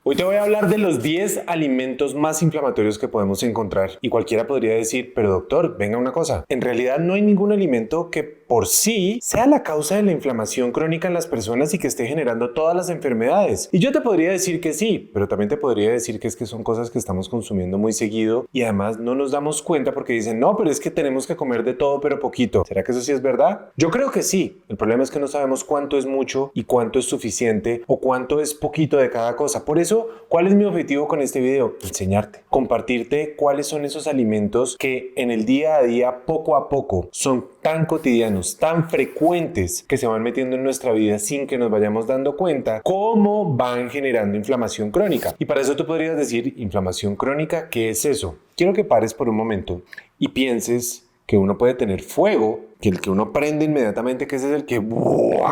Hoy te voy a hablar de los 10 alimentos más inflamatorios que podemos encontrar. Y cualquiera podría decir, pero doctor, venga una cosa. En realidad no hay ningún alimento que por sí sea la causa de la inflamación crónica en las personas y que esté generando todas las enfermedades. Y yo te podría decir que sí, pero también te podría decir que es que son cosas que estamos consumiendo muy seguido y además no nos damos cuenta porque dicen, no, pero es que tenemos que comer de todo pero poquito. ¿Será que eso sí es verdad? Yo creo que sí. El problema es que no sabemos cuánto es mucho y cuánto es suficiente o cuánto es poquito de cada cosa. Por eso, ¿cuál es mi objetivo con este video? Enseñarte, compartirte cuáles son esos alimentos que en el día a día, poco a poco, son tan cotidianos, tan frecuentes que se van metiendo en nuestra vida sin que nos vayamos dando cuenta cómo van generando inflamación crónica. Y para eso tú podrías decir, inflamación crónica, ¿qué es eso? Quiero que pares por un momento y pienses que uno puede tener fuego, que el que uno prende inmediatamente, que ese es el que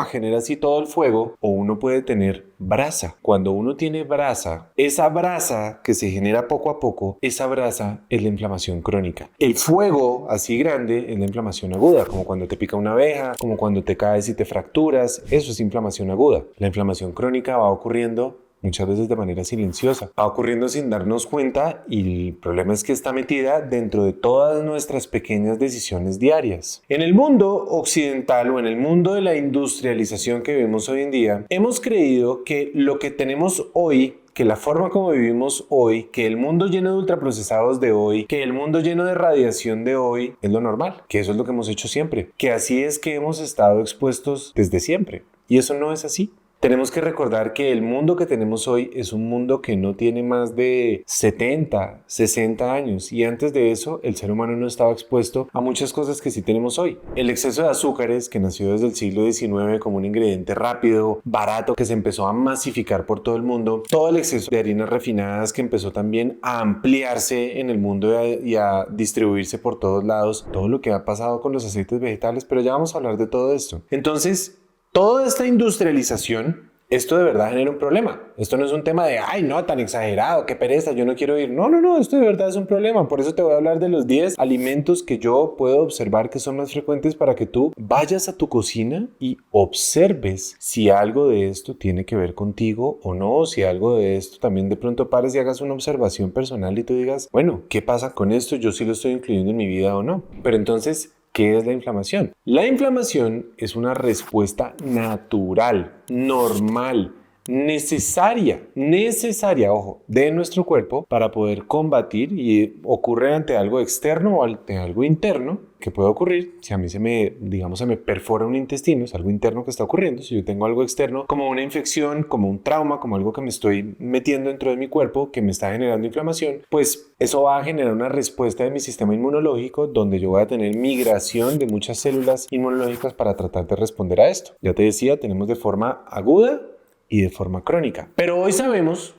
genera así todo el fuego, o uno puede tener brasa. Cuando uno tiene brasa, esa brasa que se genera poco a poco, esa brasa es la inflamación crónica. El fuego así grande es la inflamación aguda, como cuando te pica una abeja, como cuando te caes y te fracturas, eso es inflamación aguda. La inflamación crónica va ocurriendo muchas veces de manera silenciosa. Va ocurriendo sin darnos cuenta y el problema es que está metida dentro de todas nuestras pequeñas decisiones diarias. En el mundo occidental o en el mundo de la industrialización que vivimos hoy en día, hemos creído que lo que tenemos hoy, que la forma como vivimos hoy, que el mundo lleno de ultraprocesados de hoy, que el mundo lleno de radiación de hoy es lo normal, que eso es lo que hemos hecho siempre, que así es que hemos estado expuestos desde siempre. Y eso no es así. Tenemos que recordar que el mundo que tenemos hoy es un mundo que no tiene más de 70, 60 años y antes de eso el ser humano no estaba expuesto a muchas cosas que sí tenemos hoy. El exceso de azúcares que nació desde el siglo XIX como un ingrediente rápido, barato, que se empezó a masificar por todo el mundo. Todo el exceso de harinas refinadas que empezó también a ampliarse en el mundo y a distribuirse por todos lados. Todo lo que ha pasado con los aceites vegetales, pero ya vamos a hablar de todo esto. Entonces, toda esta industrialización, esto de verdad genera un problema. Esto no es un tema de, ay, no, tan exagerado, qué pereza, yo no quiero ir. No, esto de verdad es un problema. Por eso te voy a hablar de los 10 alimentos que yo puedo observar que son más frecuentes para que tú vayas a tu cocina y observes si algo de esto tiene que ver contigo o no, si algo de esto también de pronto pares y hagas una observación personal y tú digas, bueno, ¿qué pasa con esto? Yo sí lo estoy incluyendo en mi vida o no. Pero entonces, ¿qué es la inflamación? La inflamación es una respuesta natural, normal, necesaria, ojo, de nuestro cuerpo para poder combatir y ocurre ante algo externo o ante algo interno que puede ocurrir. Si a mí se me perfora un intestino, es algo interno que está ocurriendo. Si yo tengo algo externo, como una infección, como un trauma, como algo que me estoy metiendo dentro de mi cuerpo, que me está generando inflamación, pues eso va a generar una respuesta de mi sistema inmunológico donde yo voy a tener migración de muchas células inmunológicas para tratar de responder a esto. Ya te decía, tenemos de forma aguda y de forma crónica. Pero hoy sabemos,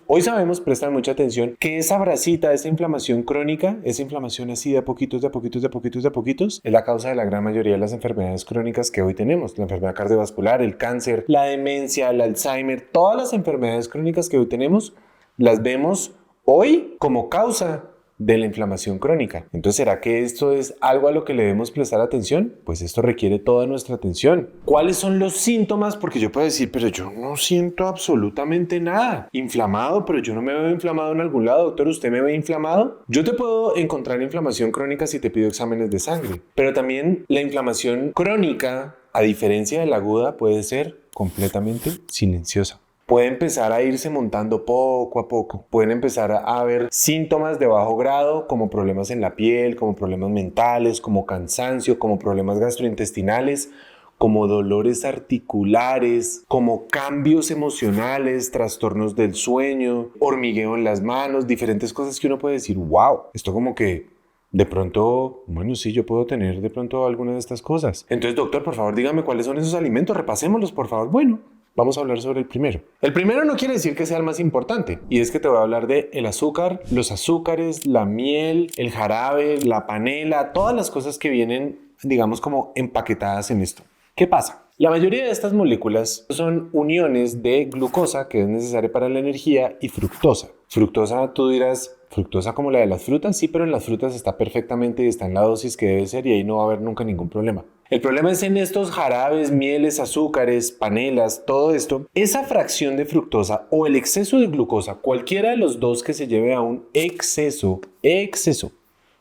prestan mucha atención, que esa bracita, esa inflamación crónica, esa inflamación así de a poquitos, es la causa de la gran mayoría de las enfermedades crónicas que hoy tenemos. La enfermedad cardiovascular, el cáncer, la demencia, el Alzheimer, todas las enfermedades crónicas que hoy tenemos, las vemos hoy como causa de la inflamación crónica. Entonces, ¿será que esto es algo a lo que le debemos prestar atención? Pues esto requiere toda nuestra atención. ¿Cuáles son los síntomas? Porque yo puedo decir, pero yo no siento absolutamente nada. Inflamado, pero yo no me veo inflamado en algún lado. Doctor, ¿usted me ve inflamado? Yo te puedo encontrar inflamación crónica si te pido exámenes de sangre. Pero también la inflamación crónica, a diferencia de la aguda, puede ser completamente silenciosa. Puede empezar a irse montando poco a poco. Pueden empezar a haber síntomas de bajo grado como problemas en la piel, como problemas mentales, como cansancio, como problemas gastrointestinales, como dolores articulares, como cambios emocionales, trastornos del sueño, hormigueo en las manos, diferentes cosas que uno puede decir, wow, esto como que de pronto, bueno, sí, yo puedo tener de pronto alguna de estas cosas. Entonces, doctor, por favor, dígame cuáles son esos alimentos, repasémoslos, por favor. Bueno, vamos a hablar sobre el primero. El primero no quiere decir que sea el más importante, y es que te voy a hablar de el azúcar, los azúcares, la miel, el jarabe, la panela, todas las cosas que vienen, digamos, como empaquetadas en esto. ¿Qué pasa? La mayoría de estas moléculas son uniones de glucosa, que es necesaria para la energía, y fructosa. Fructosa, tú dirás, Fructosa como la de las frutas, sí, pero en las frutas está perfectamente y está en la dosis que debe ser y ahí no va a haber nunca ningún problema. El problema es en estos jarabes, mieles, azúcares, panelas, todo esto. Esa fracción de fructosa o el exceso de glucosa, cualquiera de los dos que se lleve a un exceso.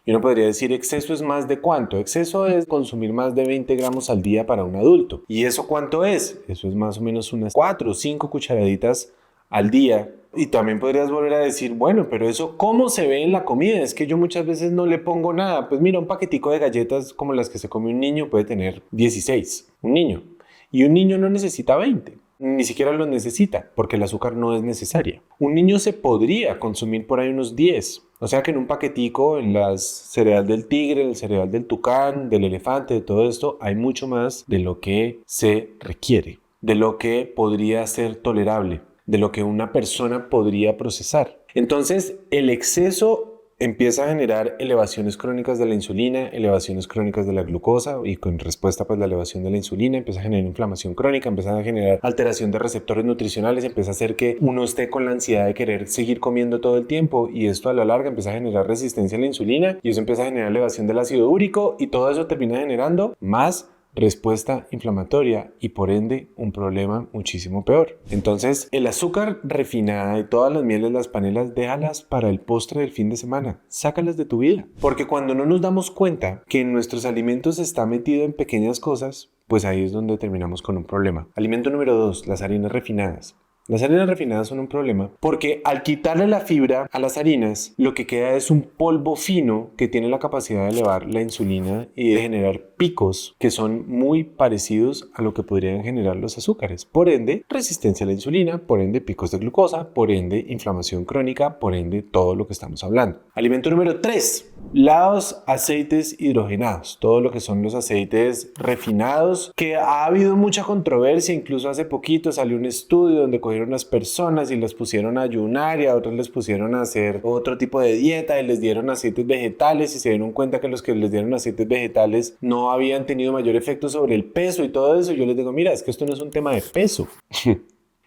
Y uno podría decir exceso es más de cuánto. Exceso es consumir más de 20 gramos al día para un adulto. ¿Y eso cuánto es? Eso es más o menos unas 4 o 5 cucharaditas al día. Y también podrías volver a decir, bueno, pero eso ¿cómo se ve en la comida? Es que yo muchas veces no le pongo nada. Pues mira, un paquetico de galletas como las que se come un niño puede tener 16, un niño. Y un niño no necesita 20. Ni siquiera lo necesita, porque el azúcar no es necesaria. Un niño se podría consumir por ahí unos 10. O sea que en un paquetico, en las cereal del tigre, el cereal del tucán, del elefante, de todo esto, hay mucho más de lo que se requiere, de lo que podría ser tolerable, de lo que una persona podría procesar. Entonces, el exceso empieza a generar elevaciones crónicas de la insulina, elevaciones crónicas de la glucosa y con respuesta pues la elevación de la insulina empieza a generar inflamación crónica, empieza a generar alteración de receptores nutricionales, empieza a hacer que uno esté con la ansiedad de querer seguir comiendo todo el tiempo y esto a la larga empieza a generar resistencia a la insulina y eso empieza a generar elevación del ácido úrico y todo eso termina generando más respuesta inflamatoria y por ende un problema muchísimo peor. Entonces el azúcar refinada y todas las mieles, las panelas, déjalas para el postre del fin de semana, sácalas de tu vida, porque cuando no nos damos cuenta que en nuestros alimentos está metido en pequeñas cosas, pues ahí es donde terminamos con un problema. Alimento número 2, las harinas refinadas. Las harinas refinadas son un problema porque al quitarle la fibra a las harinas, lo que queda es un polvo fino que tiene la capacidad de elevar la insulina y de generar picos que son muy parecidos a lo que podrían generar los azúcares. Por ende, resistencia a la insulina, por ende, picos de glucosa, por ende, inflamación crónica, por ende, todo lo que estamos hablando. Alimento número 3, los aceites hidrogenados, todo lo que son los aceites refinados, que ha habido mucha controversia, incluso hace poquito salió un estudio donde cogieron unas personas y las pusieron a ayunar y a otros les pusieron a hacer otro tipo de dieta y les dieron aceites vegetales y se dieron cuenta que los que les dieron aceites vegetales no habían tenido mayor efecto sobre el peso y todo eso. Yo les digo, mira, es que esto no es un tema de peso.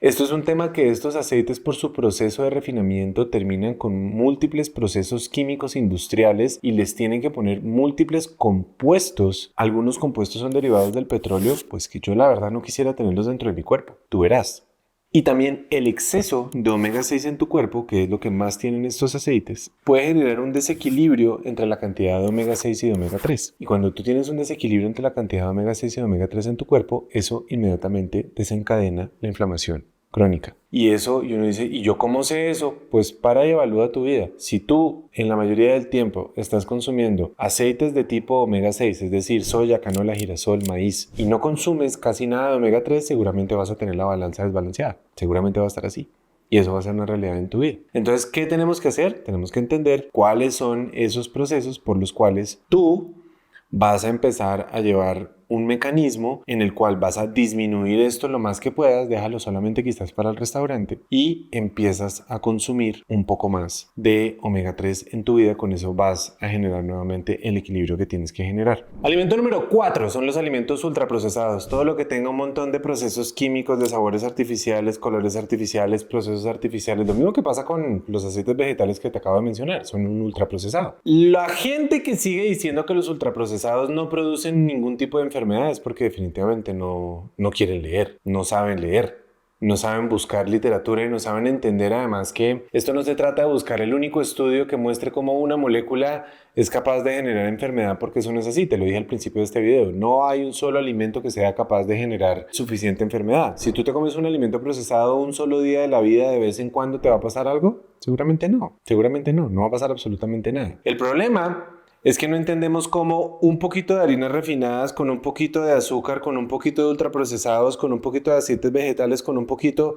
Esto es un tema que estos aceites por su proceso de refinamiento terminan con múltiples procesos químicos industriales y les tienen que poner múltiples compuestos. Algunos compuestos son derivados del petróleo, pues que yo la verdad no quisiera tenerlos dentro de mi cuerpo. Tú verás. Y también el exceso de omega 6 en tu cuerpo, que es lo que más tienen estos aceites, puede generar un desequilibrio entre la cantidad de omega 6 y de omega 3. Y cuando tú tienes un desequilibrio entre la cantidad de omega 6 y de omega 3 en tu cuerpo, eso inmediatamente desencadena la inflamación crónica. Y eso, y uno dice, ¿y yo cómo sé eso? Pues para y evalúa tu vida. Si tú en la mayoría del tiempo estás consumiendo aceites de tipo omega 6, es decir, soya, canola, girasol, maíz, y no consumes casi nada de omega 3, seguramente vas a tener la balanza desbalanceada. Seguramente va a estar así. Y eso va a ser una realidad en tu vida. Entonces, ¿qué tenemos que hacer? Tenemos que entender cuáles son esos procesos por los cuales tú vas a empezar a llevar un mecanismo en el cual vas a disminuir esto lo más que puedas, déjalo solamente quizás para el restaurante y empiezas a consumir un poco más de omega 3 en tu vida. Con eso vas a generar nuevamente el equilibrio que tienes que generar. Alimento número 4 son los alimentos ultraprocesados. Todo lo que tenga un montón de procesos químicos, de sabores artificiales, colores artificiales, procesos artificiales. Lo mismo que pasa con los aceites vegetales que te acabo de mencionar, son un ultraprocesado. La gente que sigue diciendo que los ultraprocesados no producen ningún tipo de enfermedades porque definitivamente no quieren leer, no saben leer, no saben buscar literatura y no saben entender además que esto no se trata de buscar el único estudio que muestre cómo una molécula es capaz de generar enfermedad, porque eso no es así. Te lo dije al principio de este video, no hay un solo alimento que sea capaz de generar suficiente enfermedad. Si tú te comes un alimento procesado un solo día de la vida, de vez en cuando te va a pasar algo, seguramente no va a pasar absolutamente nada. El problema es que no entendemos cómo un poquito de harinas refinadas, con un poquito de azúcar, con un poquito de ultraprocesados, con un poquito de aceites vegetales, con un poquito,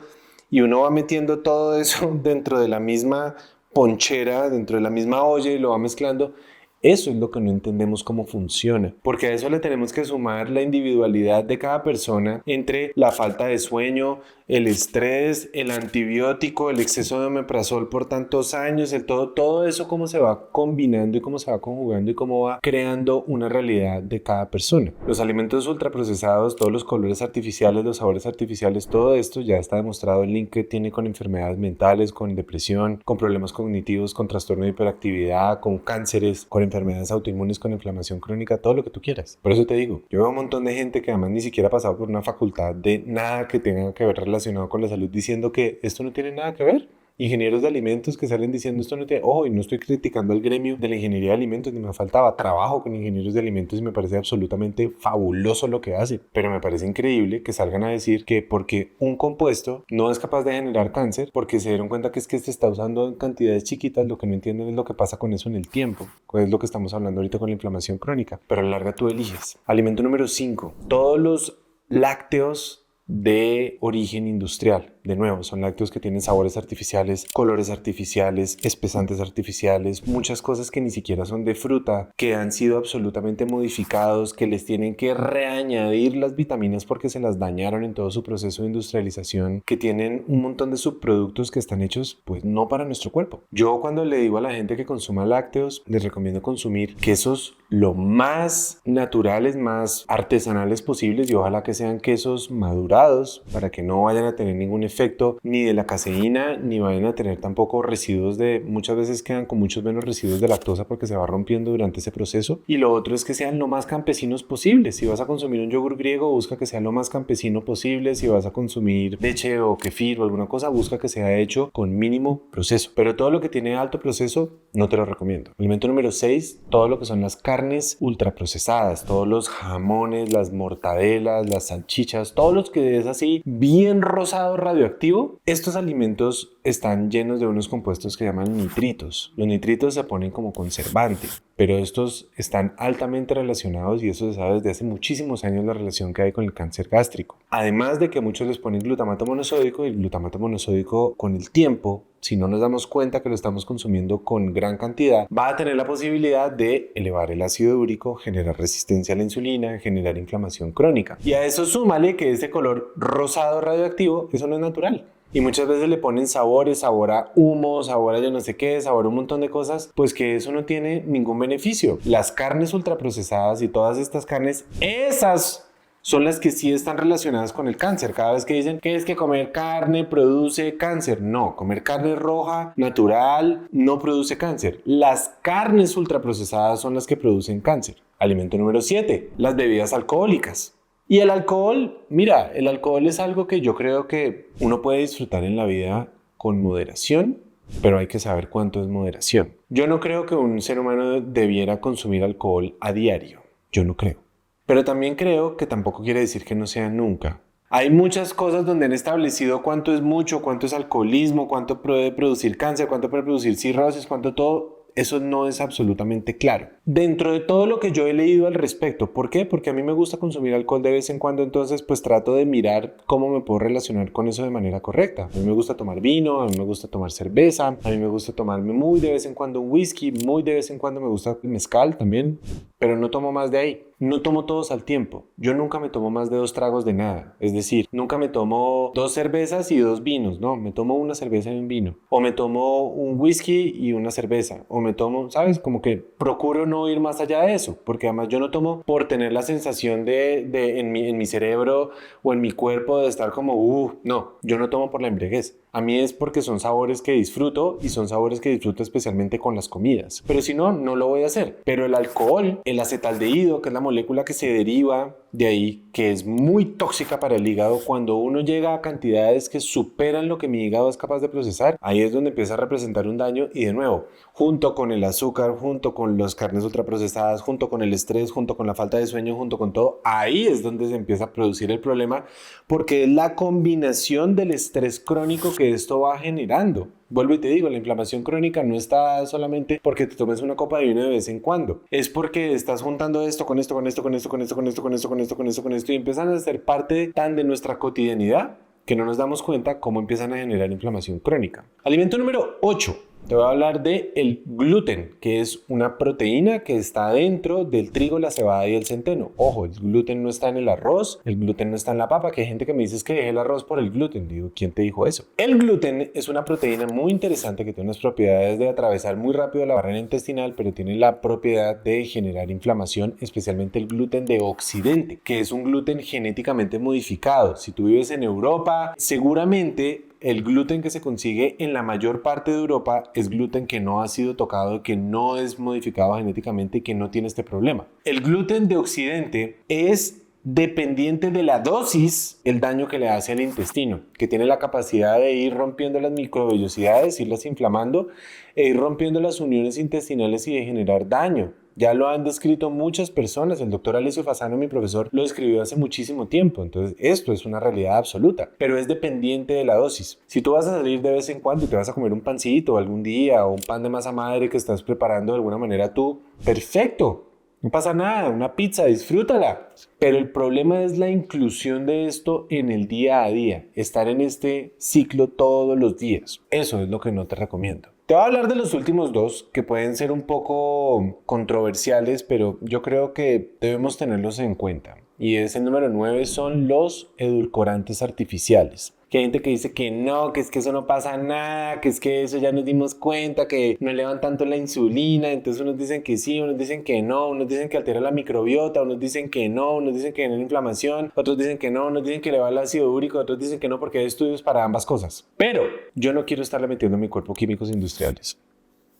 y uno va metiendo todo eso dentro de la misma ponchera, dentro de la misma olla y lo va mezclando, Eso es lo que no entendemos cómo funciona, porque a eso le tenemos que sumar la individualidad de cada persona entre la falta de sueño, el estrés, el antibiótico, el exceso de omeprazol por tantos años, todo eso cómo se va combinando y cómo se va conjugando y cómo va creando una realidad de cada persona. Los alimentos ultraprocesados, todos los colores artificiales, los sabores artificiales, todo esto ya está demostrado el link que tiene con enfermedades mentales, con depresión, con problemas cognitivos, con trastorno de hiperactividad, con cánceres, con enfermedades autoinmunes, con inflamación crónica, todo lo que tú quieras. Por eso te digo, yo veo un montón de gente que además ni siquiera ha pasado por una facultad de nada que tenga que ver relacionado con la salud diciendo que esto no tiene nada que ver. Ingenieros de alimentos que salen diciendo esto no tiene... Ojo, y no estoy criticando al gremio de la ingeniería de alimentos, ni me faltaba. Trabajo con ingenieros de alimentos y me parece absolutamente fabuloso lo que hacen. Pero me parece increíble que salgan a decir que porque un compuesto no es capaz de generar cáncer, porque se dieron cuenta que es que se está usando en cantidades chiquitas, lo que no entienden es lo que pasa con eso en el tiempo. Es lo que estamos hablando ahorita con la inflamación crónica. Pero a la larga tú eliges. Alimento número 5. Todos los lácteos de origen industrial. De nuevo, son lácteos que tienen sabores artificiales, colores artificiales, espesantes artificiales, muchas cosas que ni siquiera son de fruta, que han sido absolutamente modificados, que les tienen que reañadir las vitaminas porque se las dañaron en todo su proceso de industrialización, que tienen un montón de subproductos que están hechos pues no para nuestro cuerpo. Yo cuando le digo a la gente que consuma lácteos, les recomiendo consumir quesos lo más naturales, más artesanales posibles y ojalá que sean quesos madurados para que no vayan a tener ningún efecto ni de la caseína ni vayan a tener tampoco residuos muchas veces quedan con muchos menos residuos de lactosa porque se va rompiendo durante ese proceso. Y lo otro es que sean lo más campesinos posible. Si vas a consumir un yogur griego, busca que sea lo más campesino posible. Si vas a consumir leche o kefir o alguna cosa, busca que sea hecho con mínimo proceso. Pero todo lo que tiene alto proceso no te lo recomiendo. Alimento número 6, todo lo que son las carnes ultraprocesadas, todos los jamones, las mortadelas, las salchichas, todos los que es así bien rosado radioactivo. Estos alimentos están llenos de unos compuestos que llaman nitritos. Los nitritos se ponen como conservante, pero estos están altamente relacionados y eso se sabe desde hace muchísimos años la relación que hay con el cáncer gástrico. Además de que muchos les ponen glutamato monosódico y el glutamato monosódico con el tiempo, si no nos damos cuenta que lo estamos consumiendo con gran cantidad, va a tener la posibilidad de elevar el ácido úrico, generar resistencia a la insulina, generar inflamación crónica. Y a eso súmale que ese color rosado radioactivo, eso no es natural. Y muchas veces le ponen sabores, sabor a humo, sabor a yo no sé qué, sabor a un montón de cosas, pues que eso no tiene ningún beneficio. Las carnes ultraprocesadas y todas estas carnes, esas son las que sí están relacionadas con el cáncer. Cada vez que dicen que es que comer carne produce cáncer, no, comer carne roja, natural, no produce cáncer. Las carnes ultraprocesadas son las que producen cáncer. Alimento número 7, las bebidas alcohólicas. Y el alcohol, mira, el alcohol es algo que yo creo que uno puede disfrutar en la vida con moderación, pero hay que saber cuánto es moderación. Yo no creo que un ser humano debiera consumir alcohol a diario, yo no creo. Pero también creo que tampoco quiere decir que no sea nunca. Hay muchas cosas donde han establecido cuánto es mucho, cuánto es alcoholismo, cuánto puede producir cáncer, cuánto puede producir cirrosis, cuánto todo. Eso no es absolutamente claro. Dentro de todo lo que yo he leído al respecto, ¿por qué? Porque a mí me gusta consumir alcohol de vez en cuando, entonces pues trato de mirar cómo me puedo relacionar con eso de manera correcta. A mí me gusta tomar vino, a mí me gusta tomar cerveza, a mí me gusta tomarme muy de vez en cuando un whisky, muy de vez en cuando me gusta el mezcal también, pero no tomo más de ahí. No tomo todos al tiempo. Yo nunca me tomo más de 2 tragos de nada. Es decir, nunca me tomo 2 cervezas y 2 vinos. No, me tomo una cerveza y un vino. O me tomo un whisky y una cerveza. O me tomo, ¿sabes? Como que procuro no ir más allá de eso. Porque además yo no tomo por tener la sensación en mi cerebro o en mi cuerpo de estar como, no. Yo no tomo por la embriaguez. A mí es porque son sabores que disfruto y son sabores que disfruto especialmente con las comidas. Pero si no, no lo voy a hacer. Pero el alcohol, el acetaldehído, que es la molécula que se deriva de ahí, que es muy tóxica para el hígado, cuando uno llega a cantidades que superan lo que mi hígado es capaz de procesar, ahí es donde empieza a representar un daño. Y de nuevo, junto con el azúcar, junto con las carnes ultraprocesadas, junto con el estrés, junto con la falta de sueño, junto con todo, ahí es donde se empieza a producir el problema, porque es la combinación del estrés crónico que esto va generando. Vuelvo y te digo, la inflamación crónica no está solamente porque te tomes una copa de vino de vez en cuando. Es porque estás juntando esto con esto, con esto, con esto, con esto, con esto, con esto, con esto, con esto, con esto y empiezan a ser parte tan de nuestra cotidianidad que no nos damos cuenta cómo empiezan a generar inflamación crónica. Alimento número 8. Te voy a hablar de el gluten, que es una proteína que está dentro del trigo, la cebada y el centeno. Ojo, el gluten no está en el arroz, el gluten no está en la papa, que hay gente que me dice es que dejé el arroz por el gluten. Digo, ¿quién te dijo eso? El gluten es una proteína muy interesante que tiene unas propiedades de atravesar muy rápido la barrera intestinal, pero tiene la propiedad de generar inflamación, especialmente el gluten de Occidente, que es un gluten genéticamente modificado. Si tú vives en Europa, seguramente el gluten que se consigue en la mayor parte de Europa es gluten que no ha sido tocado, que no es modificado genéticamente y que no tiene este problema. El gluten de Occidente es dependiente de la dosis, el daño que le hace al intestino, que tiene la capacidad de ir rompiendo las microvellosidades, irlas inflamando e ir rompiendo las uniones intestinales y de generar daño. Ya lo han descrito muchas personas. El doctor Alessio Fasano, mi profesor, lo escribió hace muchísimo tiempo. Entonces, esto es una realidad absoluta, pero es dependiente de la dosis. Si tú vas a salir de vez en cuando y te vas a comer un pancito algún día o un pan de masa madre que estás preparando de alguna manera tú, perfecto. No pasa nada, una pizza, disfrútala. Pero el problema es la inclusión de esto en el día a día, estar en este ciclo todos los días. Eso es lo que no te recomiendo. Te voy a hablar de los últimos dos que pueden ser un poco controversiales, pero yo creo que debemos tenerlos en cuenta. Y es el número 9, son los edulcorantes artificiales. Que hay gente que dice que no, que es que eso no pasa nada, que es que eso ya nos dimos cuenta, que no elevan tanto la insulina. Entonces unos dicen que sí, unos dicen que no, unos dicen que altera la microbiota, unos dicen que no, unos dicen que genera inflamación, otros dicen que no, unos dicen que eleva el ácido úrico, otros dicen que no porque hay estudios para ambas cosas. Pero yo no quiero estarle metiendo a mi cuerpo químicos industriales.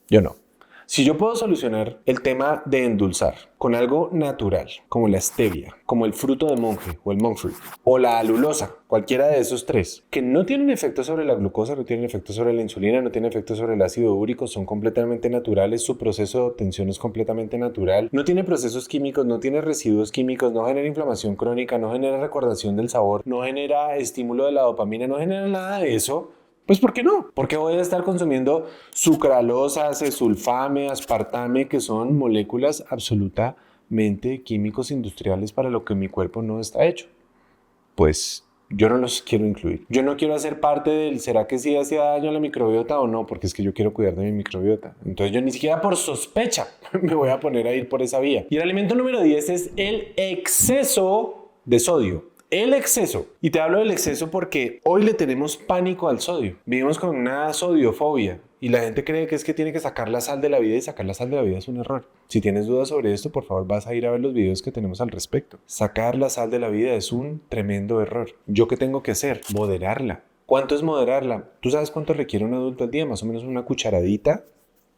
Yo no. Si yo puedo solucionar el tema de endulzar con algo natural, como la stevia, como el fruto de monje o el monk fruit, o la alulosa, cualquiera de esos tres, que no tienen efecto sobre la glucosa, no tienen efecto sobre la insulina, no tienen efecto sobre el ácido úrico, son completamente naturales, su proceso de obtención es completamente natural, no tiene procesos químicos, no tiene residuos químicos, no genera inflamación crónica, no genera recordación del sabor, no genera estímulo de la dopamina, no genera nada de eso. Pues ¿por qué no? Porque voy a estar consumiendo sucralosa, sulfame, aspartame, que son moléculas absolutamente químicos industriales para lo que mi cuerpo no está hecho. Pues yo no los quiero incluir. Yo no quiero hacer parte del ¿será que sí hacía daño a la microbiota o no? Porque es que yo quiero cuidar de mi microbiota. Entonces yo ni siquiera por sospecha me voy a poner a ir por esa vía. Y el alimento número 10 es el exceso de sodio. El exceso. Y te hablo del exceso porque hoy le tenemos pánico al sodio. Vivimos con una sodiofobia y la gente cree que es que tiene que sacar la sal de la vida y sacar la sal de la vida es un error. Si tienes dudas sobre esto, por favor vas a ir a ver los videos que tenemos al respecto. Sacar la sal de la vida es un tremendo error. ¿Yo qué tengo que hacer? Moderarla. ¿Cuánto es moderarla? ¿Tú sabes cuánto requiere un adulto al día? Más o menos una cucharadita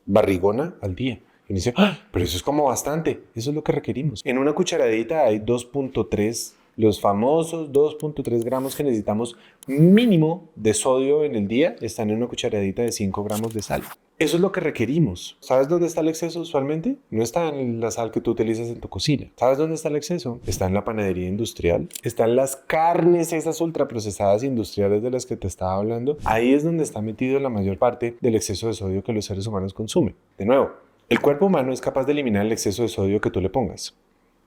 barrigona al día. Y dice, ¡ah! Pero eso es como bastante. Eso es lo que requerimos. En una cucharadita hay 2.3 los famosos 2.3 gramos que necesitamos mínimo de sodio en el día están en una cucharadita de 5 gramos de sal. Eso es lo que requerimos. ¿Sabes dónde está el exceso usualmente? No está en la sal que tú utilizas en tu cocina. ¿Sabes dónde está el exceso? Está en la panadería industrial. Está en las carnes esas ultraprocesadas industriales de las que te estaba hablando. Ahí es donde está metido la mayor parte del exceso de sodio que los seres humanos consumen. De nuevo, el cuerpo humano es capaz de eliminar el exceso de sodio que tú le pongas.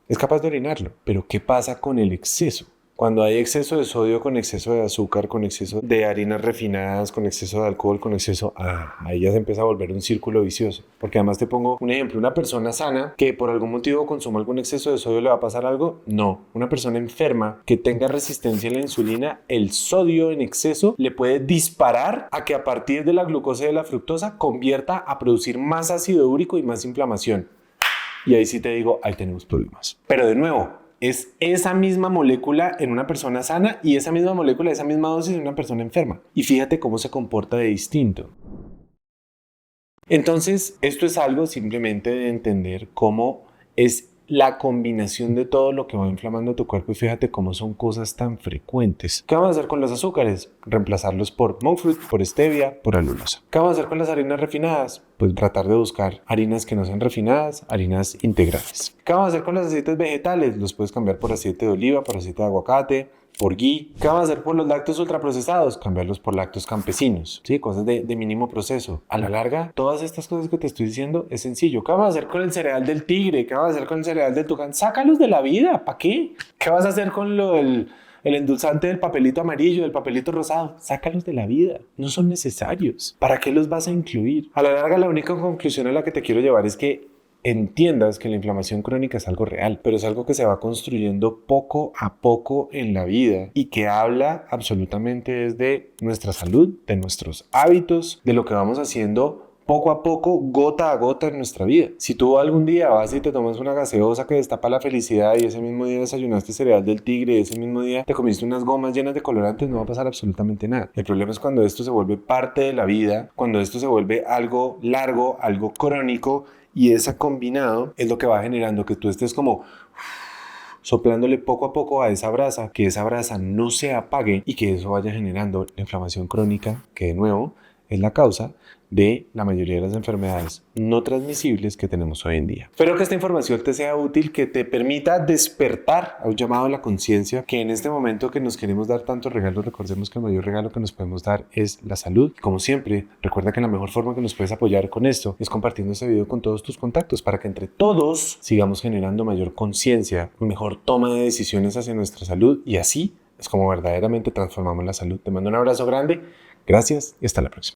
Es capaz de orinarlo, pero ¿qué pasa con el exceso? Cuando hay exceso de sodio, con exceso de azúcar, con exceso de harinas refinadas, con exceso de alcohol, con exceso... ahí ya se empieza a volver un círculo vicioso. Porque además te pongo un ejemplo. Una persona sana que por algún motivo consuma algún exceso de sodio, ¿le va a pasar algo? No. Una persona enferma que tenga resistencia a la insulina, el sodio en exceso le puede disparar a que a partir de la glucosa y de la fructosa convierta a producir más ácido úrico y más inflamación. Y ahí sí te digo, ahí tenemos problemas. Pero de nuevo, es esa misma molécula en una persona sana y esa misma molécula, esa misma dosis en una persona enferma. Y fíjate cómo se comporta de distinto. Entonces, esto es algo simplemente de entender cómo es la combinación de todo lo que va inflamando tu cuerpo y fíjate cómo son cosas tan frecuentes. ¿Qué vamos a hacer con los azúcares? Reemplazarlos por monk fruit, por stevia, por alulosa. ¿Qué vamos a hacer con las harinas refinadas? Pues tratar de buscar harinas que no sean refinadas, harinas integrales. ¿Qué vamos a hacer con los aceites vegetales? Los puedes cambiar por aceite de oliva, por aceite de aguacate, por ghee. ¿Qué vamos a hacer por los lácteos ultraprocesados? Cambiarlos por lácteos campesinos, ¿sí? Cosas de mínimo proceso. A la larga, todas estas cosas que te estoy diciendo es sencillo. ¿Qué vamos a hacer con el cereal del tigre? ¿Qué vamos a hacer con el cereal del tucán? Sácalos de la vida, ¿para qué? ¿Qué vas a hacer con lo del el endulzante del papelito amarillo, del papelito rosado, sácalos de la vida. No son necesarios. ¿Para qué los vas a incluir? A la larga, la única conclusión a la que te quiero llevar es que entiendas que la inflamación crónica es algo real, pero es algo que se va construyendo poco a poco en la vida y que habla absolutamente desde nuestra salud, de nuestros hábitos, de lo que vamos haciendo poco a poco, gota a gota en nuestra vida. Si tú algún día vas y te tomas una gaseosa que destapa la felicidad y ese mismo día desayunaste cereal del tigre y ese mismo día te comiste unas gomas llenas de colorantes, no va a pasar absolutamente nada. El problema es cuando esto se vuelve parte de la vida, cuando esto se vuelve algo largo, algo crónico, y ese combinado es lo que va generando que tú estés como soplándole poco a poco a esa brasa, que esa brasa no se apague y que eso vaya generando la inflamación crónica, que de nuevo es la causa de la mayoría de las enfermedades no transmisibles que tenemos hoy en día. Espero que esta información te sea útil, que te permita despertar a un llamado a la conciencia, que en este momento que nos queremos dar tantos regalos, recordemos que el mayor regalo que nos podemos dar es la salud. Como siempre, recuerda que la mejor forma que nos puedes apoyar con esto es compartiendo este video con todos tus contactos para que entre todos sigamos generando mayor conciencia, mejor toma de decisiones hacia nuestra salud, y así es como verdaderamente transformamos la salud. Te mando un abrazo grande, gracias y hasta la próxima.